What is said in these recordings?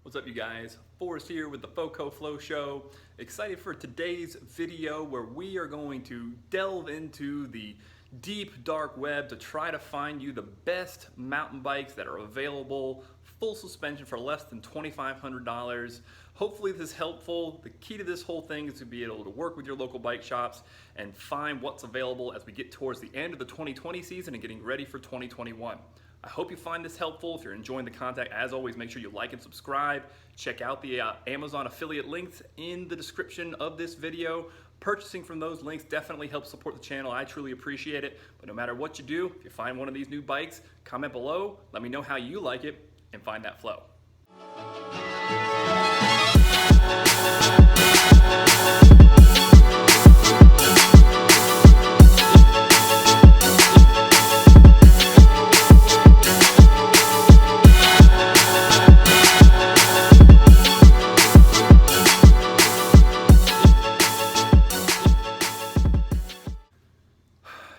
What's up, you guys? Forrest here with the FoCo Flow Show. Excited for today's video where we are going to delve into the deep dark web to try to find you the best mountain bikes that are available, full suspension for less than $2,500. Hopefully this is helpful. The key to this whole thing is to be able to work with your local bike shops and find what's available as we get towards the end of the 2020 season and getting ready for 2021. I hope you find this helpful. If you're enjoying the content, as always, make sure you like and subscribe. Check out the Amazon affiliate links in the description of this video. Purchasing from those links definitely helps support the channel. I truly appreciate it. But no matter what you do, if you find one of these new bikes, comment below. Let me know how you like it and find that flow.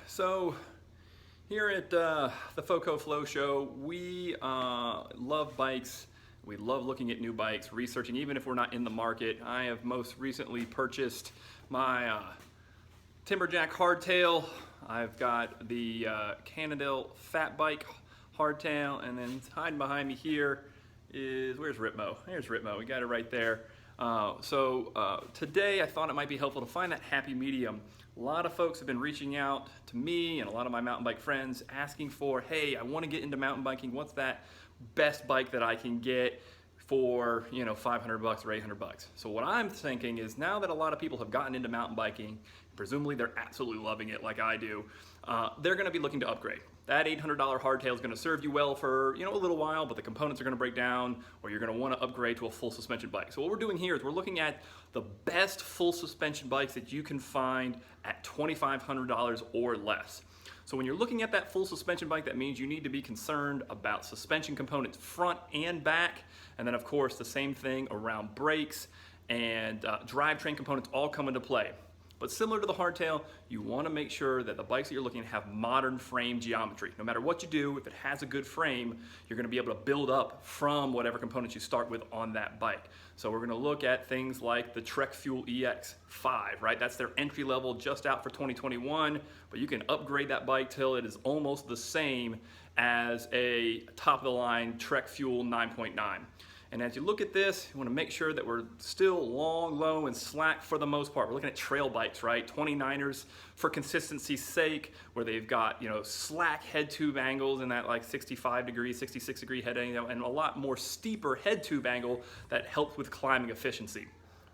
So here at the FoCo Flow Show, we love bikes. We love looking at new bikes, researching, even if we're not in the market. I have most recently purchased my Timberjack hardtail. I've got the Cannondale fat bike hardtail, and then hiding behind me here is, where's Ripmo? There's Ripmo, we got it right there. Today I thought it might be helpful to find that happy medium. A lot of folks have been reaching out to me and a lot of my mountain bike friends asking for, hey, I want to get into mountain biking. What's that best bike that I can get for, you know, 500 bucks or 800 bucks? So what I'm thinking is, now that a lot of people have gotten into mountain biking, presumably they're absolutely loving it like I do, they're going to be looking to upgrade. That $800 hardtail is going to serve you well for, you know, a little while, but the components are going to break down, or you're going to want to upgrade to a full suspension bike. So what we're doing here is we're looking at the best full suspension bikes that you can find at $2,500 or less. So when you're looking at that full suspension bike, that means you need to be concerned about suspension components front and back, and then of course the same thing around brakes and drivetrain components all come into play. But similar to the hardtail, you want to make sure that the bikes that you're looking at have modern frame geometry. No matter what you do, if it has a good frame, you're going to be able to build up from whatever components you start with on that bike. So we're going to look at things like the Fuel EX5, right? That's their entry level, just out for 2021, but you can upgrade that bike till it is almost the same as a top of the line Fuel 9.9. And as you look at this, you want to make sure that we're still long, low, and slack for the most part. We're looking at trail bikes, right? 29ers for consistency's sake, where they've got, you know, slack head tube angles in that like 65 degree, 66 degree head angle, and a lot more steeper head tube angle that helps with climbing efficiency.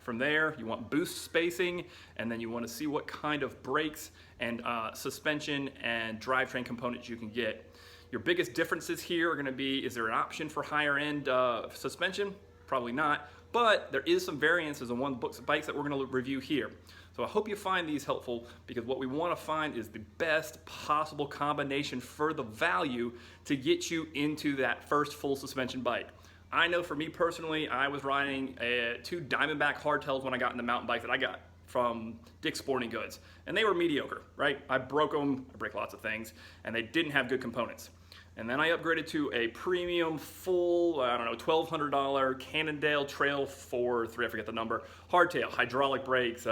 From there, you want boost spacing, and then you want to see what kind of brakes and suspension and drivetrain components you can get. Your biggest differences here are going to be, is there an option for higher end suspension? Probably not, but there is some variances on one of the bikes that we're going to review here. So I hope you find these helpful, because what we want to find is the best possible combination for the value to get you into that first full suspension bike. I know for me personally, I was riding two Diamondback hardtails when I got into mountain bikes that I got from Dick's Sporting Goods, and they were mediocre, right? I broke them, I break lots of things, and they didn't have good components. And then I upgraded to a premium full, I don't know, $1,200 Cannondale Trail 4-3, I forget the number, hardtail, hydraulic brakes,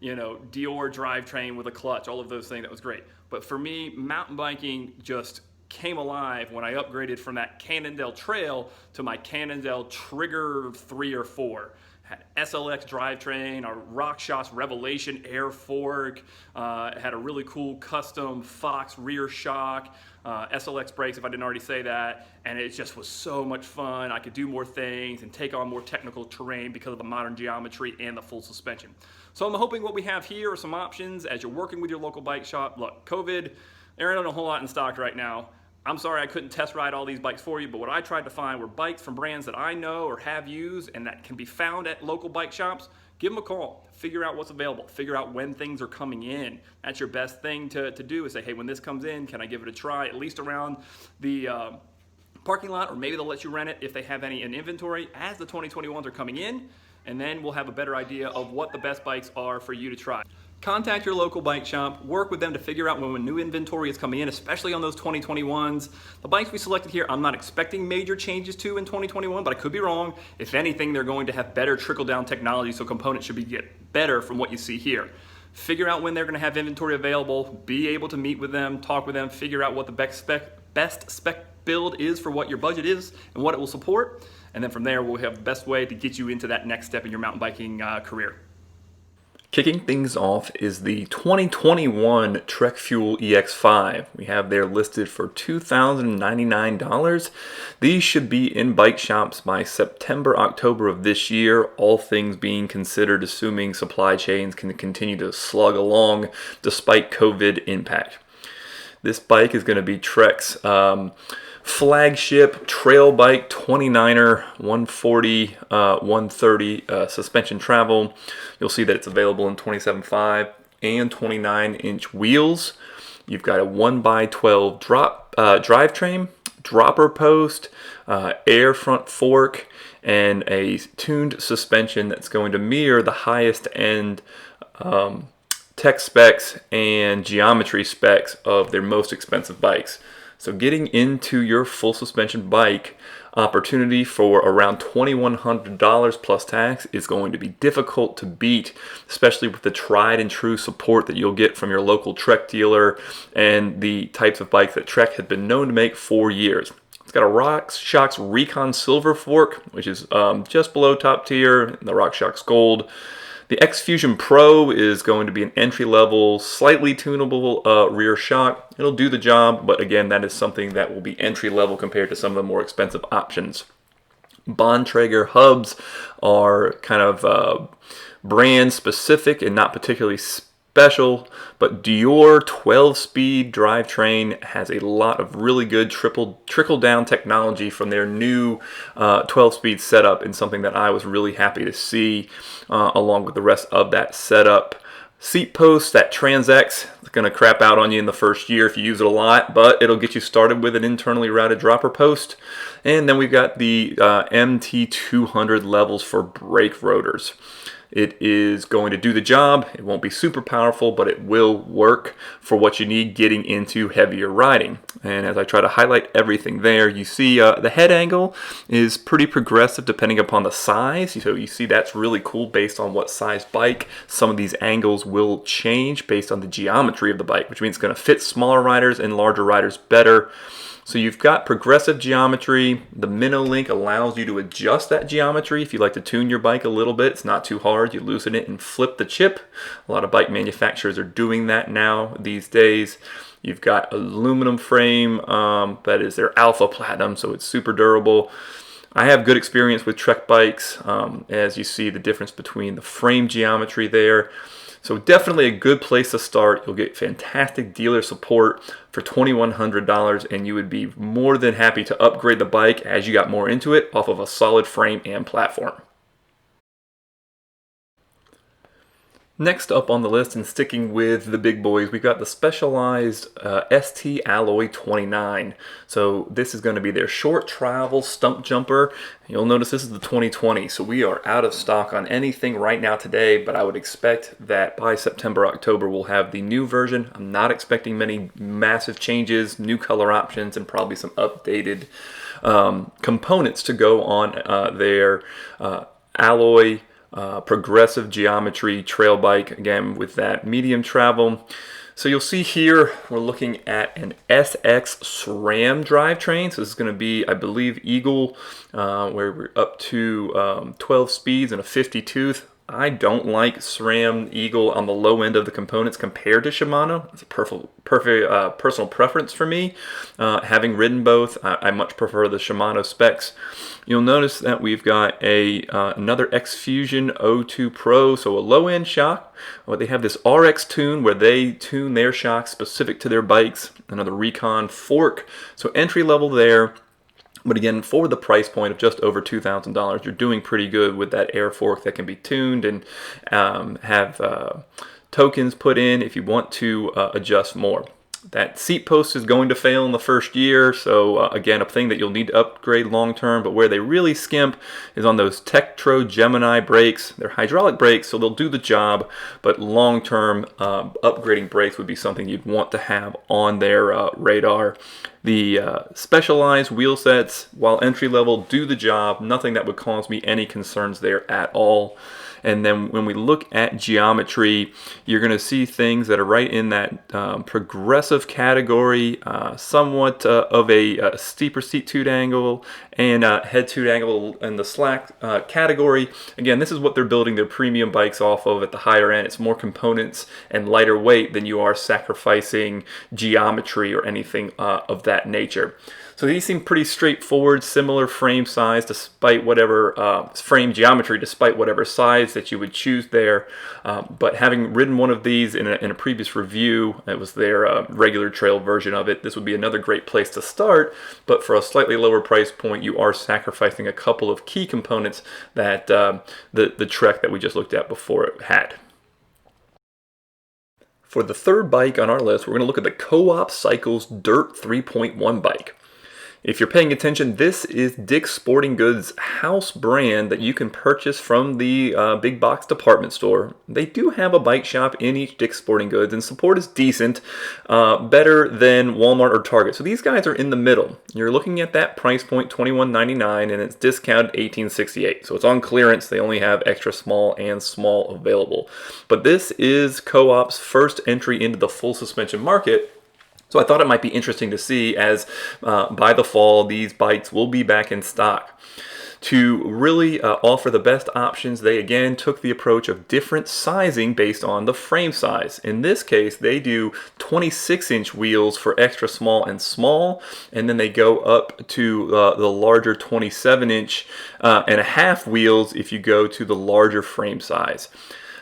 you know, Dior drivetrain with a clutch, all of those things. That was great. But for me, mountain biking just came alive when I upgraded from that Cannondale Trail to my Cannondale Trigger 3 or 4. Had SLX drivetrain, a RockShox Revelation air fork, had a really cool custom Fox rear shock, SLX brakes if I didn't already say that, and it just was so much fun. I could do more things and take on more technical terrain because of the modern geometry and the full suspension. So I'm hoping what we have here are some options as you're working with your local bike shop. Look, COVID, there ain't a whole lot in stock right now. I'm sorry I couldn't test ride all these bikes for you, but what I tried to find were bikes from brands that I know or have used and that can be found at local bike shops. Give them a call, figure out what's available, figure out when things are coming in. That's your best thing to do, is say, hey, when this comes in, can I give it a try, at least around the parking lot, or maybe they'll let you rent it if they have any in inventory as the 2021s are coming in, and then we'll have a better idea of what the best bikes are for you to try. Contact your local bike shop, work with them to figure out when new inventory is coming in, especially on those 2021s. The bikes we selected here, I'm not expecting major changes to in 2021, but I could be wrong. If anything, they're going to have better trickle-down technology, so components should get better from what you see here. Figure out when they're going to have inventory available, be able to meet with them, talk with them, figure out what the best spec build is for what your budget is and what it will support. And then from there, we'll have the best way to get you into that next step in your mountain biking career. Kicking things off is the 2021 Trek Fuel EX5. We have there listed for $2,099. These should be in bike shops by September, October of this year, all things being considered, assuming supply chains can continue to slug along despite COVID impact. This bike is going to be Trek's flagship trail bike 29er 140 130 suspension travel. You'll see that it's available in 27.5 and 29-inch wheels. You've got a 1x12 drivetrain, dropper post, air front fork, and a tuned suspension that's going to mirror the highest end tech specs and geometry specs of their most expensive bikes. So getting into your full suspension bike opportunity for around $2,100 plus tax is going to be difficult to beat, especially with the tried and true support that you'll get from your local Trek dealer and the types of bikes that Trek had been known to make for years. It's got a RockShox Recon Silver fork, which is just below top tier, and the RockShox Gold. The X Fusion Pro is going to be an entry-level, slightly tunable rear shock. It'll do the job, but again, that is something that will be entry-level compared to some of the more expensive options. Bontrager hubs are kind of brand-specific and not particularly special, but Dior 12-speed drivetrain has a lot of really good trickle-down technology from their new 12-speed setup, and something that I was really happy to see along with the rest of that setup. Seat post, that TransX, is going to crap out on you in the first year if you use it a lot, but it'll get you started with an internally routed dropper post. And then we've got the MT200 levels for brake rotors. It is going to do the job. It won't be super powerful, but it will work for what you need getting into heavier riding. And as I try to highlight everything there, you see the head angle is pretty progressive depending upon the size. So you see that's really cool based on what size bike. Some of these angles will change based on the geometry of the bike, which means it's going to fit smaller riders and larger riders better. So you've got progressive geometry. The MinoLink allows you to adjust that geometry if you like to tune your bike a little bit. It's not too hard. You loosen it and flip the chip. A lot of bike manufacturers are doing that now these days. You've got aluminum frame that is their Alpha Platinum, so it's super durable. I have good experience with Trek bikes, as you see the difference between the frame geometry there. So definitely a good place to start. You'll get fantastic dealer support for $2,100, and you would be more than happy to upgrade the bike as you got more into it off of a solid frame and platform. Next up on the list, and sticking with the big boys, we've got the Specialized ST Alloy 29. So this is going to be their short travel stump jumper. You'll notice this is the 2020, so we are out of stock on anything right now today, but I would expect that by September, October, we'll have the new version. I'm not expecting many massive changes, new color options, and probably some updated components to go on their alloy progressive geometry trail bike, again with that medium travel. So you'll see here we're looking at an SX SRAM drivetrain. So this is going to be, I believe, Eagle, where we're up to 12 speeds and a 50 tooth. I don't like SRAM Eagle on the low end of the components compared to Shimano. It's a perfect personal preference for me. Having ridden both, I much prefer the Shimano specs. You'll notice that we've got another X Fusion O2 Pro, so a low-end shock. Well, they have this RX tune where they tune their shocks specific to their bikes. Another Recon fork, so entry level there. But again, for the price point of just over $2,000, you're doing pretty good with that air fork that can be tuned and have tokens put in if you want to adjust more. That seat post is going to fail in the first year, so again, a thing that you'll need to upgrade long term, but where they really skimp is on those Tektro Gemini brakes. They're hydraulic brakes, so they'll do the job, but long term upgrading brakes would be something you'd want to have on their radar. The specialized wheel sets, while entry level, do the job. Nothing that would cause me any concerns there at all. And then when we look at geometry, you're going to see things that are right in that progressive category, somewhat of a steeper seat toot angle and head toot angle in the slack category. Again, this is what they're building their premium bikes off of at the higher end. It's more components and lighter weight than you are sacrificing geometry or anything of that nature. So these seem pretty straightforward, similar frame size despite whatever frame geometry, despite whatever size that you would choose there. But having ridden one of these in a previous review, it was their regular trail version of it, this would be another great place to start. But for a slightly lower price point, you are sacrificing a couple of key components that the Trek that we just looked at before it had. For the third bike on our list, we're going to look at the Co-op Cycles Dirt 3.1 bike. If you're paying attention, this is Dick's Sporting Goods house brand that you can purchase from the big box department store. They do have a bike shop in each Dick's Sporting Goods, and support is decent, better than Walmart or Target. So these guys are in the middle. You're looking at that price point, $21.99, and it's discounted $18.68. So it's on clearance. They only have extra small and small available. But this is Co-op's first entry into the full suspension market. So I thought it might be interesting to see as by the fall, these bikes will be back in stock. To really offer the best options, they again took the approach of different sizing based on the frame size. In this case, they do 26-inch wheels for extra small and small, and then they go up to the larger 27-inch and a half wheels if you go to the larger frame size.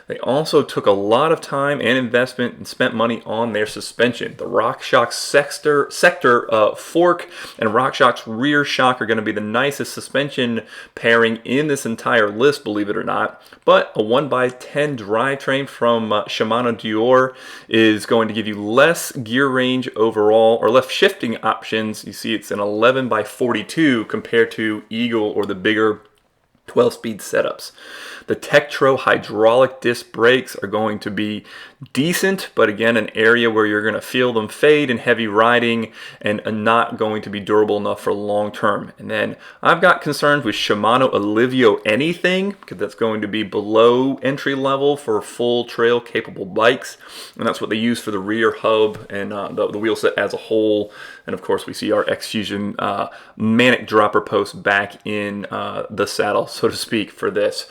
They also took a lot of time and investment and spent money on their suspension. The RockShox Sector fork and RockShox rear shock are going to be the nicest suspension pairing in this entire list, believe it or not. But a 1x10 drivetrain from Shimano Dior is going to give you less gear range overall, or less shifting options. You see it's an 11x42 compared to Eagle or the bigger 12-speed setups. The Tektro hydraulic disc brakes are going to be decent, but again, an area where you're going to feel them fade in heavy riding and not going to be durable enough for long term. And then I've got concerns with Shimano Alivio Anything, because that's going to be below entry level for full trail capable bikes. And that's what they use for the rear hub and the wheel set as a whole. And of course, we see our X-Fusion Manic dropper post back in the saddle, so to speak, for this.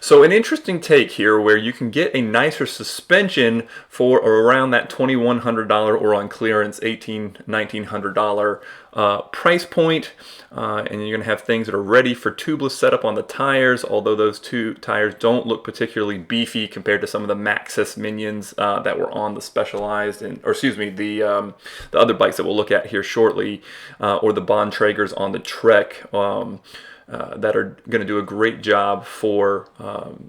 So an interesting take here where you can get a nicer suspension for around that $2,100 or on clearance $1,800, $1,900 price point. And you're going to have things that are ready for tubeless setup on the tires, although those two tires don't look particularly beefy compared to some of the Maxxis minions that were on the Specialized, the other bikes that we'll look at here shortly, or the Bontrager's on the Trek. That are going to do a great job for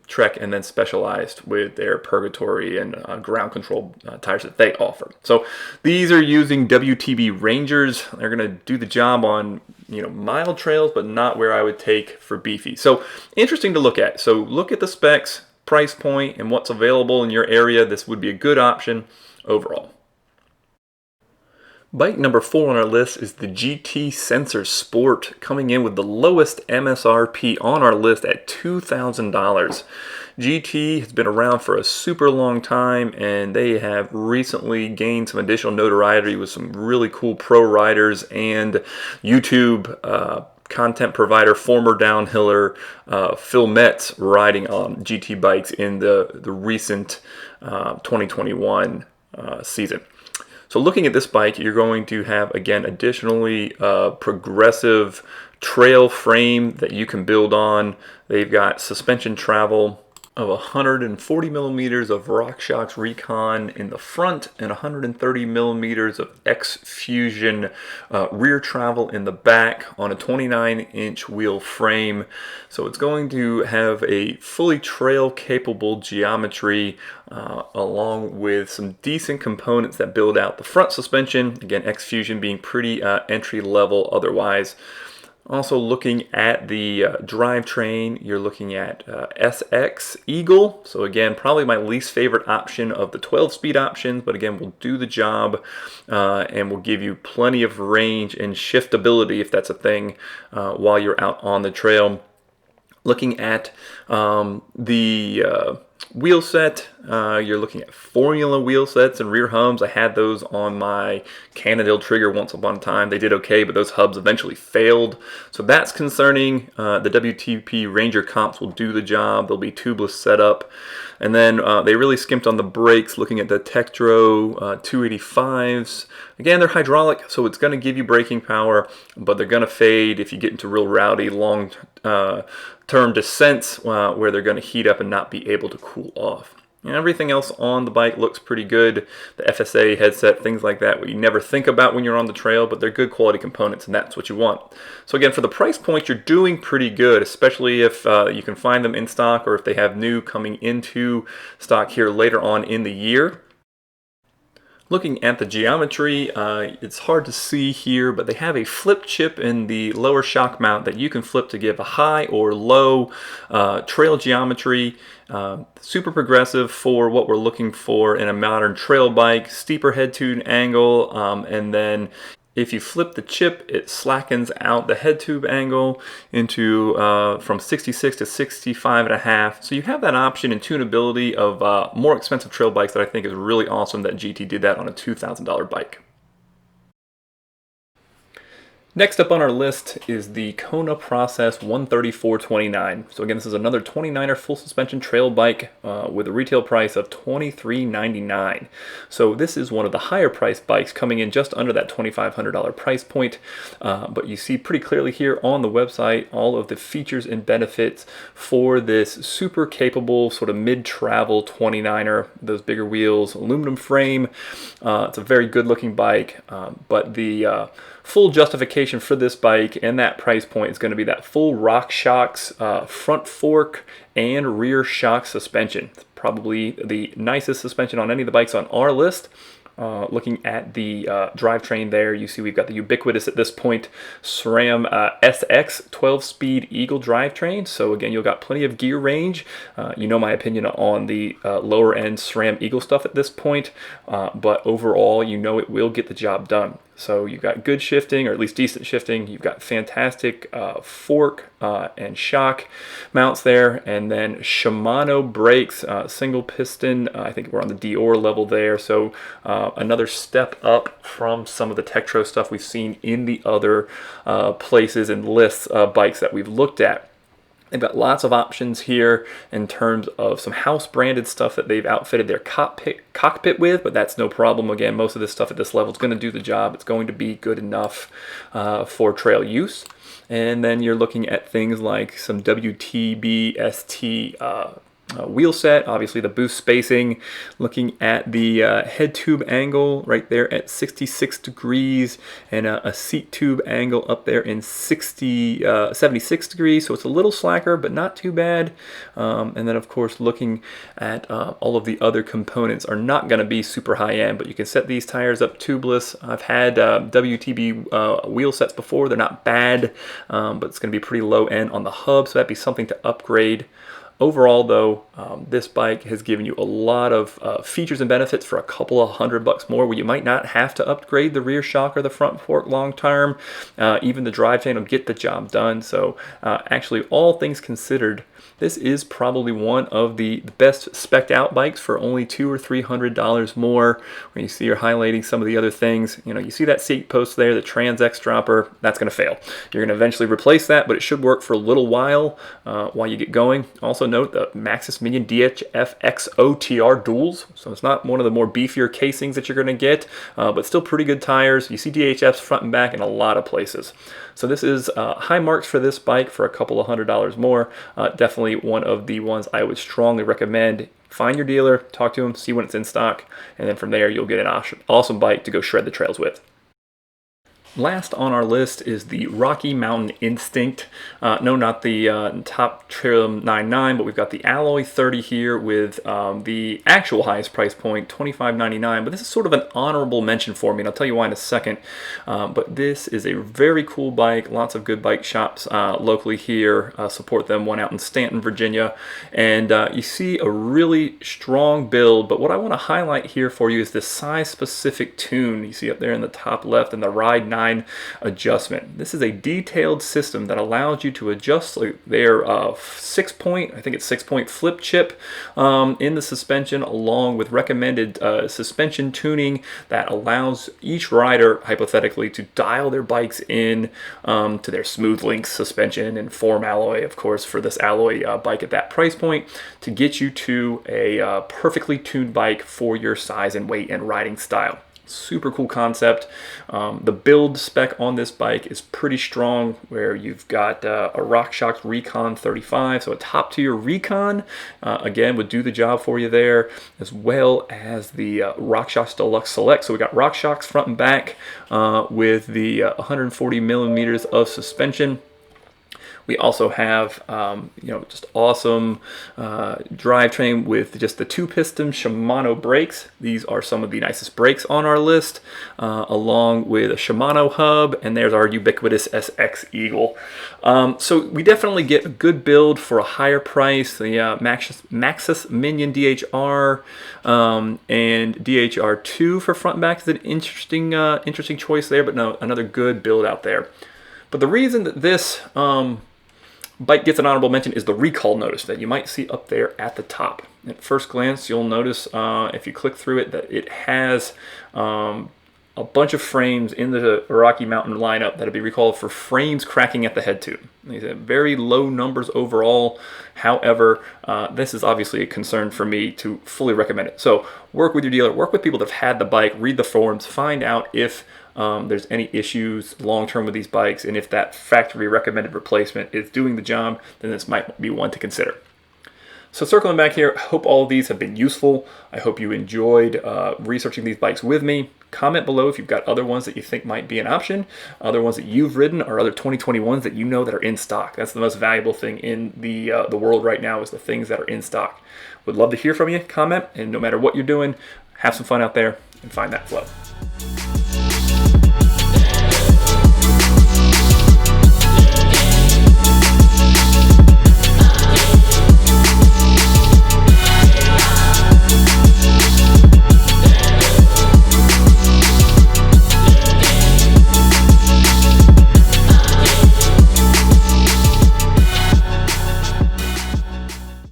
Trek and then Specialized with their Purgatory and ground control tires that they offer. So these are using WTB Rangers. They're going to do the job on mild trails, but not where I would take for beefy. So interesting to look at. So look at the specs, price point, and what's available in your area. This would be a good option overall. Bike number 4 on our list is the GT Sensor Sport, coming in with the lowest MSRP on our list at $2,000. GT has been around for a super long time, and they have recently gained some additional notoriety with some really cool pro riders and YouTube content provider, former downhiller Phil Metz, riding on GT bikes in the recent 2021 season. So looking at this bike, you're going to have, again, additionally progressive trail frame that you can build on. They've got suspension travel of 140 millimeters of RockShox Recon in the front and 130 millimeters of X-Fusion rear travel in the back on a 29-inch wheel frame. So it's going to have a fully trail-capable geometry along with some decent components that build out the front suspension. Again, X-Fusion being pretty entry-level otherwise. Also looking at the drivetrain, you're looking at SX Eagle. So again, probably my least favorite option of the 12-speed options, but again, will do the job and will give you plenty of range and shiftability if that's a thing while you're out on the trail. Looking at the wheel set, you're looking at formula wheel sets and rear hubs. I had those on my Cannondale Trigger once upon a time. They did okay, but those hubs eventually failed. So that's concerning. The WTP Ranger comps will do the job. They'll be tubeless setup. And then they really skimped on the brakes, looking at the Tektro 285s. Again, they're hydraulic, so it's going to give you braking power, but they're going to fade if you get into real rowdy, long-term descents where they're going to heat up and not be able to cool off. And everything else on the bike looks pretty good. The FSA headset, things like that, what you never think about when you're on the trail, but they're good quality components, and that's what you want. So again, for the price point, you're doing pretty good, especially if you can find them in stock or if they have new coming into stock here later on in the year. Looking at the geometry, it's hard to see here, but they have a flip chip in the lower shock mount that you can flip to give a high or low trail geometry. Super progressive for what we're looking for in a modern trail bike. Steeper head tube angle, and then if you flip the chip, it slackens out the head tube angle into from 66 to 65.5. So you have that option and tunability of more expensive trail bikes that I think is really awesome that GT did that on a $2,000 bike. Next up on our list is the Kona Process 13429. So again, this is another 29er full suspension trail bike with a retail price of $23.99. So this is one of the higher priced bikes, coming in just under that $2,500 price point. But you see pretty clearly here on the website all of the features and benefits for this super capable sort of mid-travel 29er. Those bigger wheels, aluminum frame. It's a very good looking bike, but the full justification for this bike and that price point is going to be that full RockShox front fork and rear shock suspension. It's probably the nicest suspension on any of the bikes on our list. Looking at the drivetrain there, you see we've got the ubiquitous at this point SRAM SX 12-speed Eagle drivetrain. So again, you've got plenty of gear range. You know my opinion on the lower end SRAM Eagle stuff at this point, but overall, you know it will get the job done. So you've got good shifting, or at least decent shifting. You've got fantastic fork and shock mounts there, and then Shimano brakes, single piston. I think we're on the Dior level there. So another step up from some of the Tektro stuff we've seen in the other places and lists of bikes that we've looked at. They've got lots of options here in terms of some house branded stuff that they've outfitted their cockpit with, but that's no problem. Again, most of this stuff at this level is going to do the job. It's going to be good enough for trail use. And then you're looking at things like some WTB-ST wheel set, obviously the boost spacing, looking at the head tube angle right there at 66 degrees, and a seat tube angle up there in 76 degrees, so it's a little slacker but not too bad. And then of course looking at all of the other components are not going to be super high end, but you can set these tires up tubeless. I've had WTB wheel sets before. They're not bad, but it's going to be pretty low end on the hub, so that'd be something to upgrade. Overall though, this bike has given you a lot of features and benefits for a couple of $100 more, where you might not have to upgrade the rear shock or the front fork long term. Even the drivetrain will get the job done. So actually, all things considered, this is probably one of the best spec'd out bikes for only $200 or $300 more. When you see you're highlighting some of the other things, you know, you see that seat post there, the Trans X dropper, that's going to fail. You're going to eventually replace that, but it should work for a little while you get going. Also, also note the Maxxis Minion DHF XOTR duals. So it's not one of the more beefier casings that you're going to get, but still pretty good tires. You see DHFs front and back in a lot of places. So this is high marks for this bike for a couple of $100 more. Definitely one of the ones I would strongly recommend. Find your dealer, talk to him, see when it's in stock, and then from there you'll get an awesome bike to go shred the trails with. Last on our list is the Rocky Mountain Instinct. No, not the top trim 99, but we've got the Alloy 30 here with the actual highest price point, $25.99. But this is sort of an honorable mention for me, and I'll tell you why in a second. But this is a very cool bike. Lots of good bike shops locally here. Support them, one out in Stanton, Virginia. And you see a really strong build, but what I want to highlight here for you is this size-specific tune you see up there in the top left and the Ride 9 adjustment. This is a detailed system that allows you to adjust their 6-point flip chip in the suspension, along with recommended suspension tuning that allows each rider hypothetically to dial their bikes in to their Smooth Link suspension and Form alloy, of course, for this alloy bike at that price point, to get you to a perfectly tuned bike for your size and weight and riding style. Super cool concept. The build spec on this bike is pretty strong, where you've got a RockShox Recon 35, so a top tier Recon, again, would do the job for you there, as well as the RockShox Deluxe Select. So we got RockShox front and back with the 140 millimeters of suspension. We also have, just awesome drivetrain with just the 2-piston Shimano brakes. These are some of the nicest brakes on our list, along with a Shimano hub, and there's our ubiquitous SX Eagle. So we definitely get a good build for a higher price. The Maxxis Minion DHR and DHR2 for front and back is an interesting choice there, but no, another good build out there. But the reason that this bike gets an honorable mention is the recall notice that you might see up there at the top. At first glance, you'll notice if you click through it that it has a bunch of frames in the Rocky Mountain lineup that'll be recalled for frames cracking at the head tube. These are very low numbers overall. However, this is obviously a concern for me to fully recommend it. So work with your dealer, work with people that have had the bike, read the forums, find out if there's any issues long-term with these bikes, and if that factory recommended replacement is doing the job, then this might be one to consider. So circling back here, I hope all of these have been useful. I hope you enjoyed researching these bikes with me. Comment below if you've got other ones that you think might be an option, other ones that you've ridden, or other 2021s that you know that are in stock. That's the most valuable thing in the world right now, is the things that are in stock. Would love to hear from you. Comment, and no matter what you're doing, have some fun out there and find that flow.